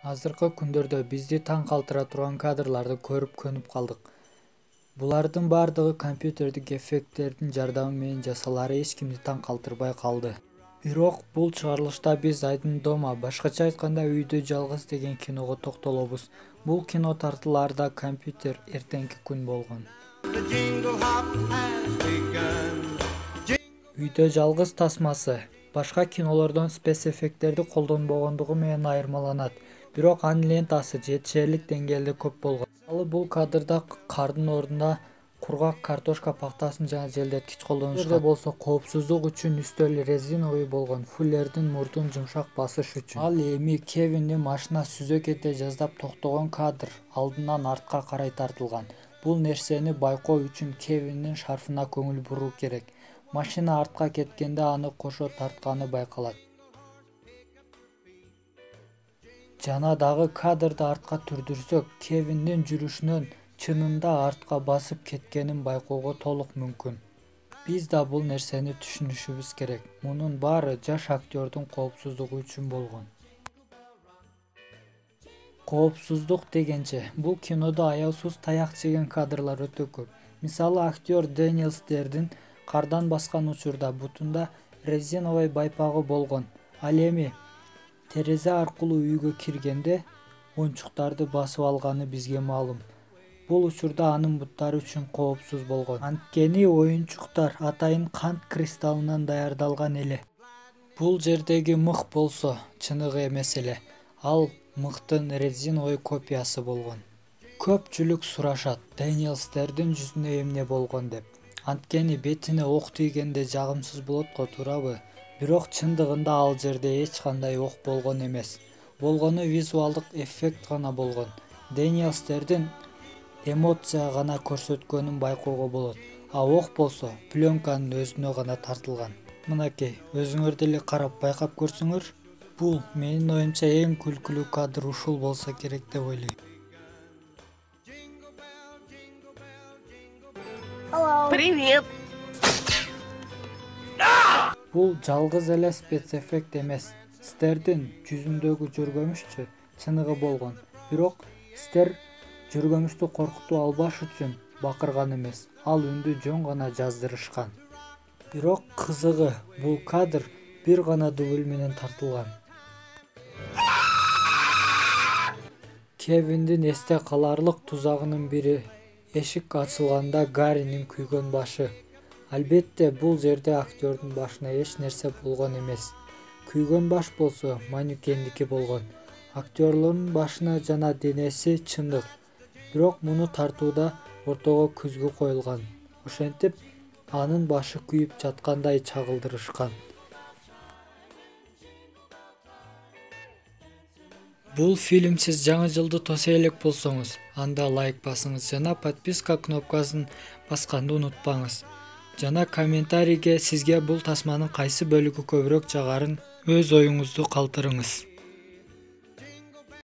Азыркы күндөрдө бизди таң калтыра турган кадрларды көрүп көнүп калдык. Булардын бардыгы компьютердик эффекттердин жардамы менен жасалары эч кимди таң калтырбай калды. Бирок бул чыгарылышта биз Айдын дома, башкача айтканда Үйдө жалгыз деген киного токтолобуз. Бул кино тартууларда компьютер эртеңки күн болгон. Үйдө жалгыз тасмасы башка кинолордон спецэффекттерди колдонбогондугу менен айырмаланат. Бирок анын лентасы жетишерлик деңгээлде көп болгон. Ал бул кадрда кардын ордуна кургак картошка пактасын жана желдеткич колдонушкан. Болсо коопсуздук үчүн үстөл резиновый болгон, Фуллердин мурдун жумшак басыш үчүн. Ал эми Кевиндин машина сүзө кете жаздап токтогон кадр алдынан артка карай тартылган. Бул нерсени байкоо үчүн Кевиндин шарфына көңүл буруу керек. Машина артка кеткенде аны кошо тартканы байкалат. Жана дагы кадрды артка түрдүрсөк, Кевиндин жүрүшүнөн чынында артка басып кеткенин байкоого толук мүмкүн. Биз да бул нерсени түшүнүшүбүз керек. Мунун баары жаш актёрдун коопсуздугу үчүн болгон. Коопсуздук дегенче, бул кинодо аяусуз таяк жеген кадрлар өтө көп. Мисалы, актер Дэниел Стердин кардан баскан учурда бутунда резиновый байпагы болгон. Ал эми терезе аркылуу үйгө киргенде оюнчуктарды басып алганы бизге маалым. Бул учурда анын буттары үчүн коопсуз болгон. Анткени оюнчуктар атайын кант кристаллынан даярдалган эле. Бул жердеги мык болсо чыныгы эмес эле. Ал мыктын резиновый копиясы болгон. Көпчүлүк сурашат, Дэниел Стердин жүзүнө эмне болгон деп. Анткени бетине ок тийгенде жагымсыз болот го, туурабы? Бирок чындыгында ал жерде эч кандай ок болгон эмес. Болгону визуалдык эффект гана болгон. Дэниел Стердин эмоция гана көрсөткөнүн байкоого болот. А ок болсо пленканын өзүнө гана тартылган. Мынакей, өзүңөр деле карап байкап көрсөңөр. Бул менин оюмча эң күлкүлүү кадр ушул болсо керек деп ойлойм. Привет! Бул жалгыз эле спецэффект эмес. Стердин жүзүндөгү жөргөмүшчү чыныгы болгон. Бирок Стер жөргөмүштү коркутуп албаш үчүн бакырган эмес. Ал үндү жөн гана жаздырышкан. Бирок кызыгы, бул кадр бир гана дубль менен тартылган. Кевиндин эсте каларлык тузагынын бири эшик ачылганда Гарринин күйгөн башы. Албетте, бул жерде актёрдун башына эч нерсе болгон эмес. Күйгөн баш болсо манекендики болгон. Актёрлордун башына жана денеси чындык. Бирок муну тартууда ортого күзгү коюлган. Ошентип, анын башы күйүп жаткандай чагылдырышкан. Бул фильм сиз жаңы жылды тосе элек болсоңуз, анда лайк басыңыз жана подписка кнопкасын басканды унутпаңыз. Жана комментарийге сизге бул тасманын кайсы бөлүгү көбүрөөк жагарын өз оюңузду калтырыңыз.